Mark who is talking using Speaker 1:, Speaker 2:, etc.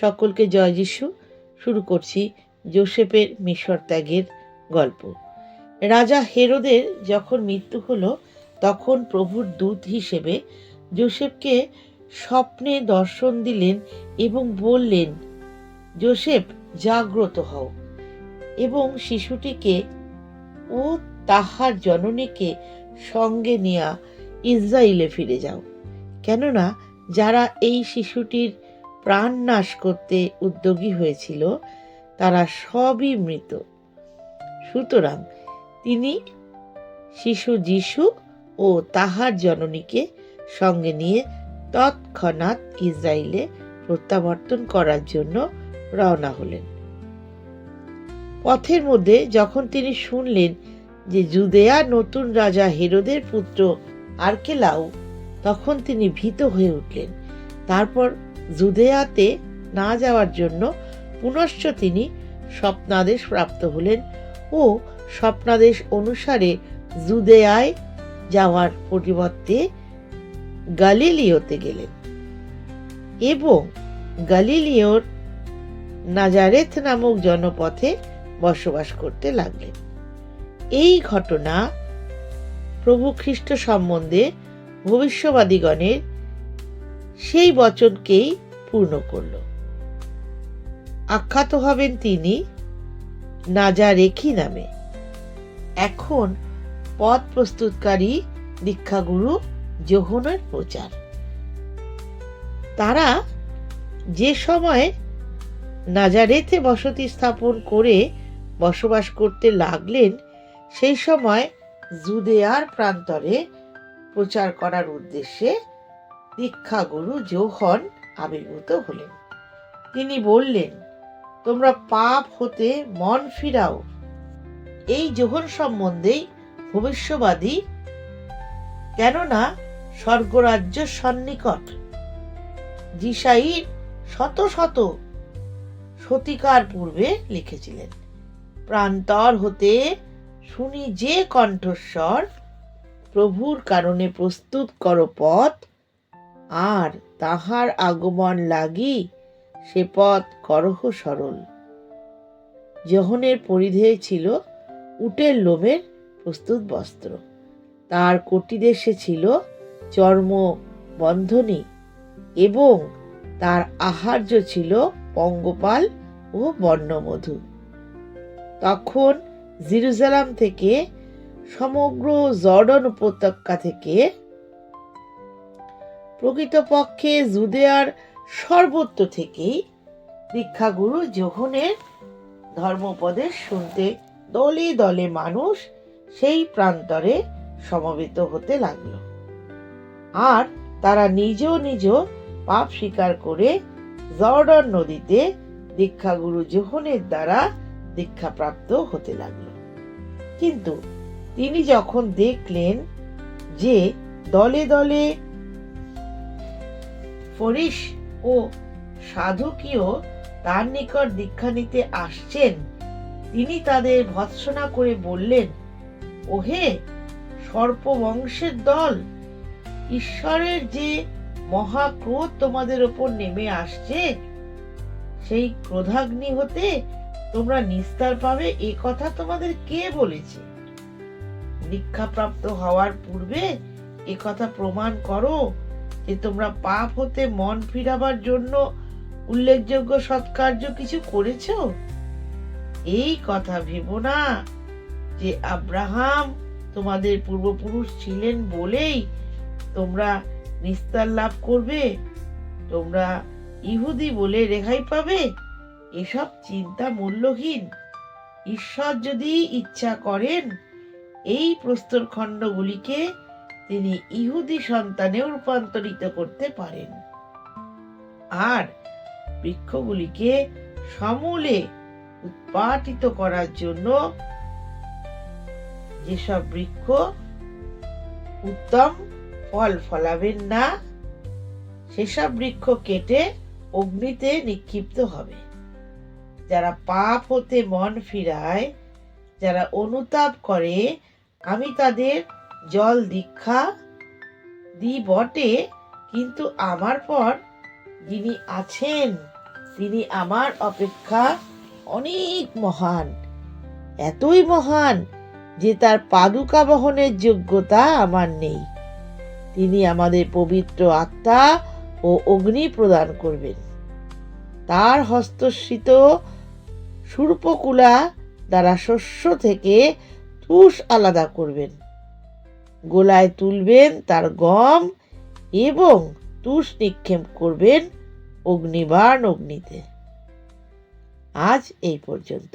Speaker 1: সকলকে জয় যিশু। শুরু করছি যোসেফের মিশর ত্যাগের গল্প। রাজা হেরোদের যখন মৃত্যু হলো, তখন প্রভুর দূত হিসেবে যোসেফকে স্বপ্নে দর্শন দিলেন এবং বললেন, যোসেফ, জাগ্রত হও এবং শিশুটিকে ও তাহার জননীকে সঙ্গে নিয়া ইসরায়েলে ফিরে যাও, কেননা যারা এই শিশুটির প্রাণ নাশ করতে উদ্যোগী হয়েছিল তারা সবই মৃত। সুতরাং তিনি শিশু যিশু ও তাহার জননীকে সঙ্গে নিয়ে তৎক্ষণাৎ ইসরায়েলে প্রত্যাবর্তন করার জন্য রওনা হলেন। পথের মধ্যে যখন তিনি শুনলেন যে জুদেয়ার নতুন রাজা হেরোদের পুত্র আর্কেলাও, তখন তিনি ভীত হয়ে উঠলেন। তারপর জুদেয়াতে না যাওয়ার জন্য পুনশ্চ তিনি স্বপ্নাদেশ প্রাপ্ত হলেন ও স্বপ্নাদেশ অনুসারে জুদেয়ায় যাওয়ার পরিবর্তে গালিলিওতে গেলেন এবং গালিলিওর নাজারেথ নামক জনপথে বসবাস করতে লাগলেন। এই ঘটনা প্রভু খ্রিস্ট সম্বন্ধে ভবিষ্যবাদীগণের সেই বচনকেই পূর্ণ করল। আখ্যাত হবেন তিনি নাজারেখী নামে। এখন পথ প্রস্তুতকারী দীক্ষাগুরু যোহনের প্রচার। তারা যে সময়ে নাজারেথে বসতি স্থাপন করে বসবাস করতে লাগলেন, সেই সময় জুদেয়ার প্রান্তরে প্রচার করার উদ্দেশ্যে দীক্ষাগুরু যোহন আবির্ভূত হলেন। তিনি বললেন, তোমরা পাপ হতে মন ফিরাও। এই যোহন সম্বন্ধেই ভবিষ্যবাদী, কেননা স্বর্গরাজ্য সন্নিকট। যিশাইর শত শত শতিকার পূর্বে লিখেছিলেন, প্রান্তর হতে শুনি যে কণ্ঠস্বর, প্রভুর কারণে প্রস্তুত করো পথ, আর তাহার আগমন লাগি সে পথ করহ সরল। যোহনের পরিধেয় ছিল উটের লোমের প্রস্তুত বস্ত্র, তার কটিদেশে ছিল চর্ম বন্ধনী এবং তার আহার্য ছিল পঙ্গপাল ও বর্ণমধু। তখন জেরুজালেম থেকে, সমগ্র জর্ডন উপত্যকা থেকে, প্রকৃতপক্ষে জুদেয়ার সর্বত্র থেকেই দীক্ষাগুরু যোহনের ধর্মোপদেশ শুনতে দলে দলে মানুষ সেই প্রান্তরে সমবেত হতে লাগল। আর তারা নিজ নিজ পাপ স্বীকার করে জর্ডন নদীতে দীক্ষাগুরু যোহনের দ্বারা দীক্ষাপ্রাপ্ত হতে লাগল। কিন্তু তিনি যখন দেখলেন যে দলে দলে ফরিস ও সাধুকীয় তার নিকট দীক্ষা নিতে আসছেন, তিনি তাদের ভৎসনা করে বললেন, ওহে সর্পবংশের দল, ঈশ্বরের যে মহাক্রোধ তোমাদের ওপর নেমে আসছে, সেই ক্রোধাগ্নি হতে তোমরা নিস্তার পাবে এ কথা তোমাদের কে বলেছে? দীক্ষাপ্রাপ্ত হওয়ার পূর্বে এ কথা প্রমাণ করো যে তোমরা পাপ হতে মন ফিরাবার জন্য উল্লেখযোগ্য সৎকার্য কিছু করেছ। এই কথা ভেবো না যে আব্রাহাম তোমাদের পূর্বপুরুষ ছিলেন বলেই তোমরা নিস্তার লাভ করবে, তোমরা ইহুদি বলে রেহাই পাবে। এসব চিন্তা মূল্যহীন। ঈশ্বর যদি ইচ্ছা করেন, এই প্রস্তরখণ্ডগুলিকে তিনি ইহুদি সন্তানেও রূপান্তরিত করতে পারেন, আর বৃক্ষগুলিকে সমূলে উৎপাটিত করার জন্য যেসব বৃক্ষ উত্তম ফল ফলাবেন না, সেসব বৃক্ষ কেটে অগ্নিতে নিক্ষিপ্ত হবে। যারা পাপ হতে মন ফিরায়, যারা অনুতাপ করে, আমি তাদের জল দীক্ষা দিই বটে, কিন্তু আমার পর যিনি আছেন তিনি আমার অপেক্ষা অনেক মহান, এতই মহান যে তার পাদুকা বহনের যোগ্যতা আমার নেই। তিনি আমাদের পবিত্র আত্মা ও অগ্নি প্রদান করবেন। তার হস্তস্থিত সূর্পকুলা দ্বারা শস্য থেকে তুষ আলাদা করবেন, গোলায় তুলবেন তার গম এবং তুষ নিক্ষেপ করবেন অগ্নিবাণ অগ্নিতে। আজ এই পর্যন্ত।